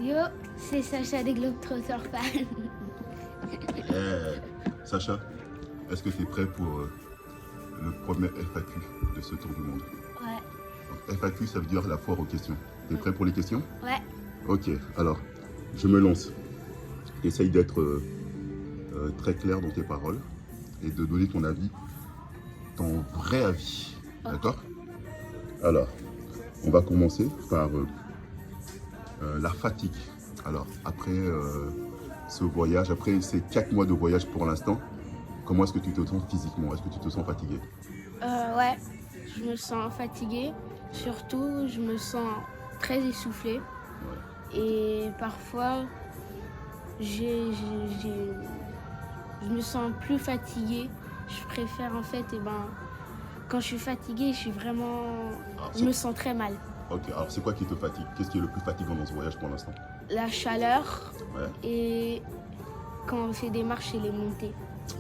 Yo, c'est Sacha des Globetrotters fans. Sacha, est-ce que tu es prêt pour le premier FAQ de ce tour du monde? Ouais. Donc, FAQ, ça veut dire la foire aux questions. Tu es prêt pour les questions? Ouais. Ok, alors, je me lance. Essaye d'être très clair dans tes paroles et de donner ton avis, ton vrai avis. Ok. D'accord? Alors, on va commencer par la fatigue. Alors, après ce voyage, après ces 4 mois de voyage pour l'instant, comment est-ce que tu te sens physiquement? Est-ce que tu te sens fatigué? Ouais, je me sens fatiguée. Surtout, je me sens très essoufflée. Ouais. Et parfois, je me sens plus fatiguée. Je préfère en fait, quand je suis fatiguée, je me sens très mal. Ok, alors c'est quoi qui te fatigue? Qu'est-ce qui est le plus fatigant dans ce voyage pour l'instant? La chaleur Ouais. et quand on fait des marches et les montées.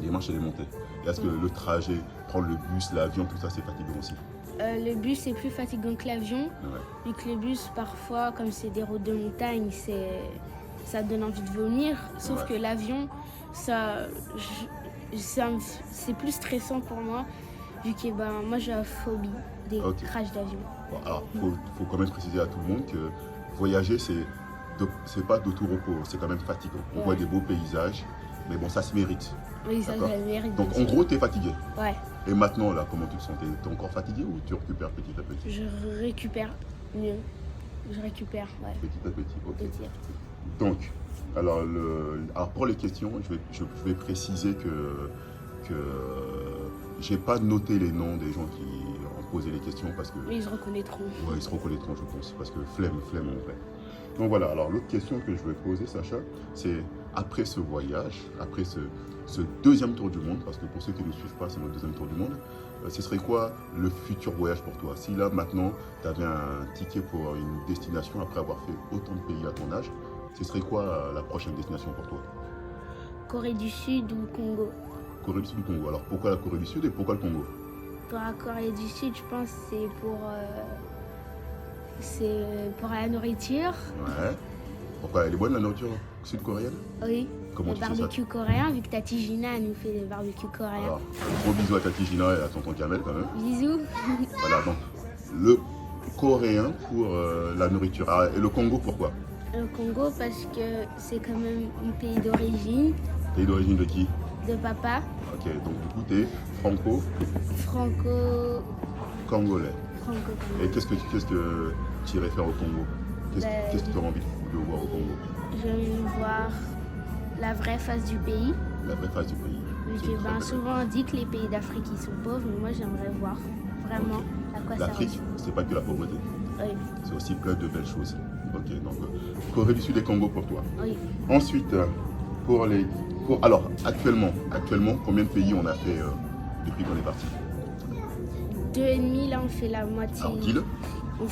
Les marches et les montées. Et est-ce que le trajet, prendre le bus, l'avion, tout ça, c'est fatigant aussi? Le bus est plus fatigant que l'avion, Ouais. vu que le bus, parfois, comme c'est des routes de montagne, ça donne envie de vomir. Sauf Ouais. que l'avion, c'est plus stressant pour moi, vu que moi j'ai la phobie des crashs d'avion. Bon, alors, faut quand même préciser à tout le monde que voyager, c'est pas de tout repos, c'est quand même fatigant. On voit des beaux paysages, mais bon, ça se mérite. Oui, ça D'accord. le mérite. Donc, en gros, tu es fatigué. Ouais, Et maintenant, là, comment tu te sens? T'es encore fatigué ou tu récupères petit à petit? je récupère mieux. Je récupère, ouais. Petit à petit, ok. Petit. Donc, alors, pour les questions, je vais préciser que j'ai pas noté les noms des gens qui ont posé les questions parce que... Mais ils se reconnaîtront. Ouais, ils se reconnaîtront, je pense, parce que flemme en vrai. Donc voilà, alors l'autre question que je vais poser, Sacha, c'est après ce voyage, après ce deuxième tour du monde, parce que pour ceux qui ne suivent pas, c'est notre deuxième tour du monde, ce serait quoi le futur voyage pour toi? Si là, maintenant, tu avais un ticket pour une destination après avoir fait autant de pays à ton âge, ce serait quoi la prochaine destination pour toi? Corée du Sud ou Congo? Corée du Sud ou Congo? Alors pourquoi la Corée du Sud et pourquoi le Congo? Pour la Corée du Sud, je pense que c'est pour la nourriture. Ouais. Pourquoi? Elle est bonne la nourriture sud-coréenne? Oui. Comment le tu sais ça? barbecue coréen, vu que Tati Gina elle nous fait des barbecues coréens. Alors, gros bisous à Tati Gina et à tonton Kamel quand même. Bisous. Voilà, donc le coréen pour la nourriture. Ah, et le Congo, pourquoi? Le Congo, parce que c'est quand même un pays d'origine. Pays d'origine de qui? De papa. Ok, donc du coup, t'es Franco-congolais. Et qu'est-ce que tu irais faire au Congo? Qu'est-ce que tu auras envie de voir au Congo? J'aime voir la vraie face du pays. La vraie face du pays. Vu que souvent on dit que les pays d'Afrique ils sont pauvres, mais moi j'aimerais voir vraiment à quoi ça L'Afrique, ressemble. c'est pas que la pauvreté. Oui. C'est aussi plein de belles choses. Ok, donc Corée du Sud et Congo pour toi. Oui. Ensuite, alors, actuellement, combien de pays on a fait depuis qu'on est parti? 2,5, là on fait la moitié. Alors, dis-le. On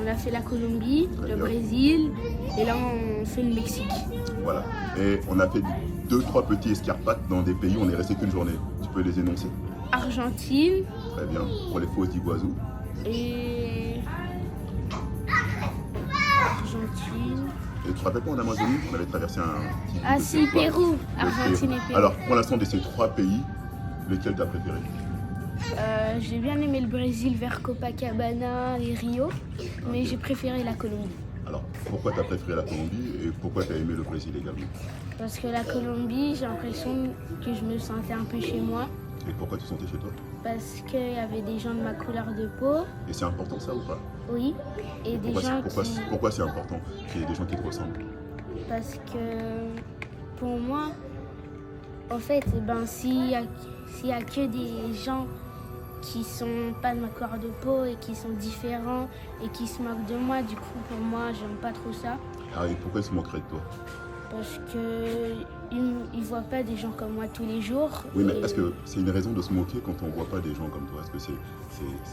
a fait la Colombie, Très le bien. Brésil, et là on fait le Mexique. Voilà. Et on a fait 2-3 petits escarpates dans des pays où on est resté qu'une journée. Tu peux les énoncer? Argentine Très bien. Pour les fosses d'Iguazu. et... Argentine... Et tu te rappelles pas en Amazonie, on avait traversé un petit... Ah si, Pérou. Argentine et Pérou. Alors, pour l'instant, de ces 3 pays, lequel t'as préféré? J'ai bien aimé le Brésil vers Copacabana et Rio, mais j'ai préféré la Colombie. Alors, pourquoi t'as préféré la Colombie et pourquoi t'as aimé le Brésil également? Parce que la Colombie, j'ai l'impression que je me sentais un peu chez moi. Et pourquoi tu te sentais chez toi? Parce qu'il y avait des gens de ma couleur de peau, Et c'est important ça ou pas? oui, et des gens qui... Pourquoi c'est important qu'il y ait des gens qui te ressemblent? Parce que pour moi, en fait, s'il y a que des gens qui sont pas de ma couleur de peau et qui sont différents et qui se moquent de moi, du coup pour moi j'aime pas trop ça. Ah, et pourquoi ils se moqueraient de toi? Parce qu'ils voient pas des gens comme moi tous les jours. Oui, mais est-ce que c'est une raison de se moquer quand on voit pas des gens comme toi? Est-ce que c'est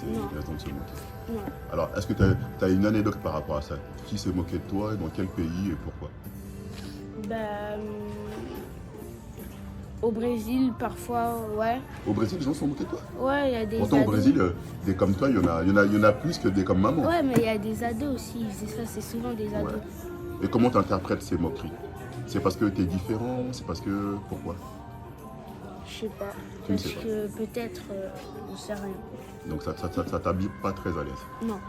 Non. une raison de se moquer? Non. Alors, est-ce que tu as une anecdote par rapport à ça? Qui s'est moqué de toi, dans quel pays et pourquoi? Au Brésil, parfois, ouais. Au Brésil, les gens se sont moqués de toi? Ouais, il y a des Pourtant, ados. au Brésil, des comme toi, il y en a plus que des comme maman. Ouais, mais il y a des ados aussi, ils faisaient ça, c'est souvent des ados. Et comment tu interprètes ces moqueries? C'est parce que tu es différent? C'est parce que... Pourquoi? Je sais pas. Tu ne Parce sais pas. que peut-être, on sait rien. Donc ça t'habille pas très à l'aise. Non.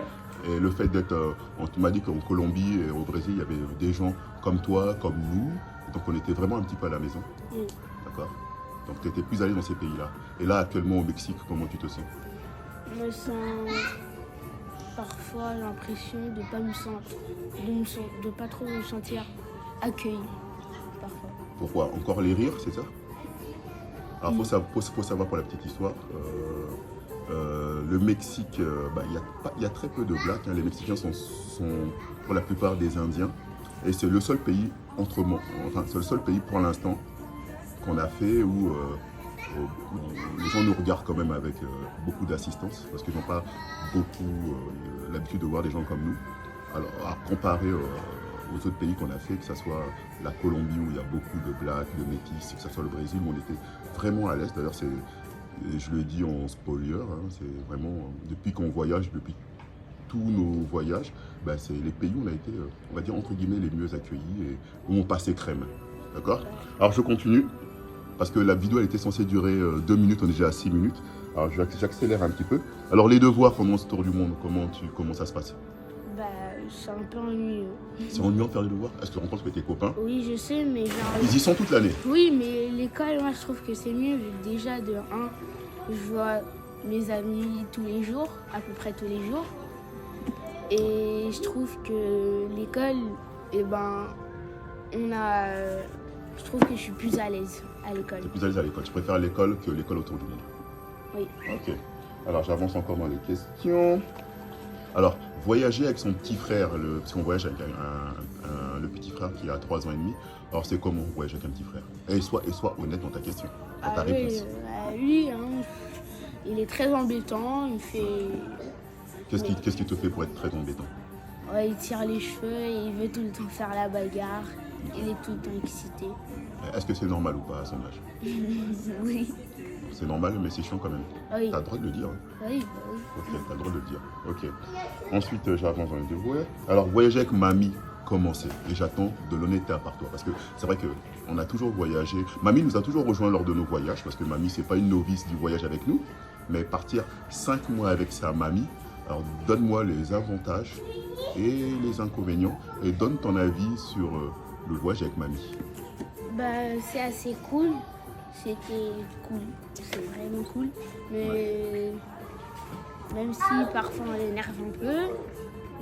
Et le fait d'être... tu m'as dit qu'en Colombie et au Brésil, il y avait des gens comme toi, comme nous. Donc on était vraiment un petit peu à la maison. Oui. D'accord. Donc tu étais plus allé dans ces pays-là. Et là, actuellement au Mexique, comment tu te sens? Je me sens parfois l'impression de pas trop me sentir accueilli. Parfois. Pourquoi? Encore les rires, c'est ça? Alors, faut savoir pour la petite histoire, le Mexique, il y a très peu de blacks. Hein. Les Mexicains sont pour la plupart des Indiens. Et c'est le seul pays, c'est le seul pays pour l'instant qu'on a fait où les gens nous regardent quand même avec beaucoup d'assistance parce qu'ils n'ont pas beaucoup l'habitude de voir des gens comme nous. Alors, à comparer aux autres pays qu'on a fait, que ce soit la Colombie où il y a beaucoup de blacks, de métis, que ce soit le Brésil où on était vraiment à l'aise. D'ailleurs, je le dis en spoiler, hein, c'est vraiment depuis qu'on voyage, depuis tous nos voyages, c'est les pays où on a été, on va dire entre guillemets, les mieux accueillis et où on passait crème. D'accord? Alors je continue, parce que la vidéo elle était censée durer 2 minutes, on est déjà à 6 minutes. Alors j'accélère un petit peu. Alors les devoirs pendant ce tour du monde, comment ça se passe? C'est un peu ennuyeux. C'est ennuyant de faire les devoirs? Est-ce que tu rencontres tes copains? Oui, je sais, mais genre... Ils y sont toute l'année? Oui, mais l'école, moi, je trouve que c'est mieux. Déjà, de 1, je vois mes amis tous les jours, à peu près tous les jours. Et je trouve que l'école, je trouve que je suis plus à l'aise à l'école. Tu es plus à l'aise à l'école? Tu préfères l'école que l'école autour du monde? Oui. Ok. Alors j'avance encore dans les questions. Alors, voyager avec son petit frère, parce qu'on voyage avec le petit frère qui a 3 ans et demi. Alors c'est comment voyager avec un petit frère? Et sois honnête dans ta question, dans ta réponse. Lui, hein, il est très embêtant, il fait... Qu'est-ce qui te fait pour être très embêtant? Ouais, il tire les cheveux et il veut tout le temps faire la bagarre. Il est tout le temps excité. Est-ce que c'est normal ou pas à son âge? Oui. C'est normal, mais c'est chiant quand même. Oui. T'as le droit de le dire. Hein. Oui. Ok, t'as le droit de le dire. Ok. Ensuite, j'avance dans les devoirs. Alors, voyager avec mamie, comment c'est? Et j'attends de l'honnêteté à part toi. Parce que c'est vrai qu'on a toujours voyagé. Mamie nous a toujours rejoints lors de nos voyages. Parce que mamie, c'est pas une novice du voyage avec nous. Mais partir 5 mois avec sa mamie, alors donne-moi les avantages et les inconvénients. Et donne ton avis sur le voyage avec mamie. C'est assez cool. C'était cool. C'est vraiment cool. Mais même si parfois on l'énerve un peu,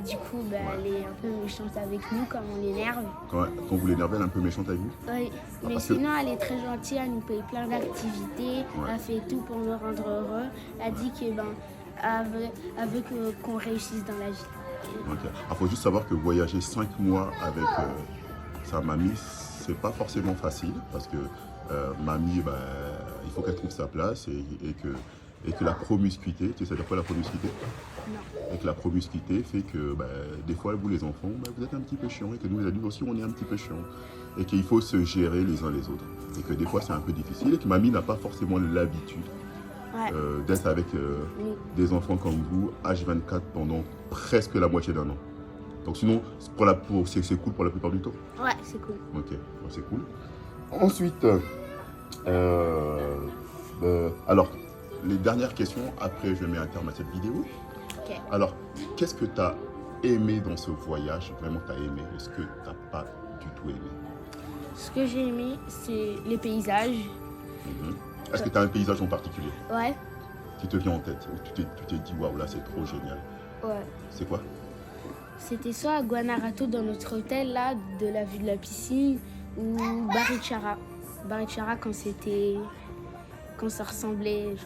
du coup, elle est un peu méchante avec nous quand on l'énerve. Quand vous l'énervez, elle est un peu méchante avec vous? Oui, mais sinon elle est très gentille, elle nous paye plein d'activités, elle fait tout pour nous rendre heureux. Elle dit que elle veut qu'on réussisse dans la vie. Okay. Il faut juste savoir que voyager 5 mois avec sa mamie, c'est pas forcément facile parce que mamie, il faut qu'elle trouve sa place et que la promiscuité, tu sais, ça veut dire quoi la promiscuité? Non. Et que la promiscuité fait que des fois, vous les enfants, vous êtes un petit peu chiants et que nous les adultes aussi, on est un petit peu chiants. Et qu'il faut se gérer les uns les autres. Et que des fois, c'est un peu difficile et que mamie n'a pas forcément l'habitude d'être avec des enfants comme vous, H24, pendant presque la moitié d'un an. Donc sinon, c'est cool pour la plupart du temps? Ouais, c'est cool. Ok, c'est cool. Ensuite, alors, les dernières questions, après je mets un terme à cette vidéo. Okay. Alors, qu'est-ce que tu as aimé dans ce voyage? Vraiment, tu as aimé? Est-ce que tu n'as pas du tout aimé? Ce que j'ai aimé, c'est les paysages. Est-ce que tu as un paysage en particulier? Ouais. Qui te vient en tête? Ou tu t'es dit, waouh, là, c'est trop génial. Ouais. C'est quoi? C'était soit à Guanarato, dans notre hôtel, là, de la vue de la piscine, ou Barichara. Barichara, quand ça ressemblait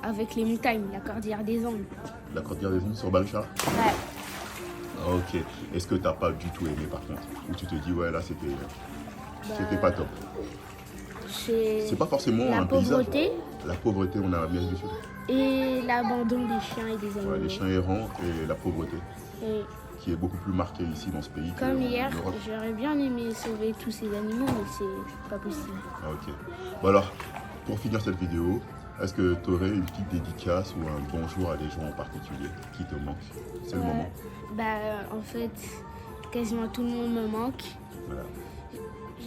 avec les montagnes, la cordillère des Andes. La cordillère des Andes sur Barichara? Ouais. Ok. Est-ce que tu n'as pas du tout aimé, par contre? Ou tu te dis, ouais, là, c'était pas top? C'est pas forcément un paysage. La pauvreté en Amérique du Sud. Et l'abandon des chiens et des animaux. Ouais, les chiens errants et la pauvreté. Et qui est beaucoup plus marquée ici dans ce pays. Comme hier, j'aurais bien aimé sauver tous ces animaux, mais c'est pas possible. Ah, ok. Bon alors, pour finir cette vidéo, est-ce que tu aurais une petite dédicace ou un bonjour à des gens en particulier qui te manquent? C'est le moment. En fait, quasiment tout le monde me manque. Voilà.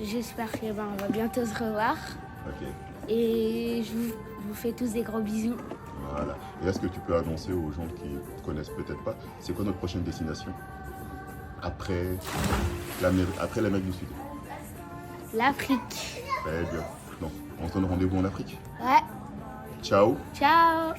J'espère que on va bientôt se revoir. Ok. Et je vous fais tous des gros bisous. Voilà. Et est-ce que tu peux annoncer aux gens qui ne connaissent peut-être pas, c'est quoi notre prochaine destination après l'Amérique du Sud? L'Afrique. Très bien. Donc, on se donne rendez-vous en Afrique. Ouais. Ciao. Ciao.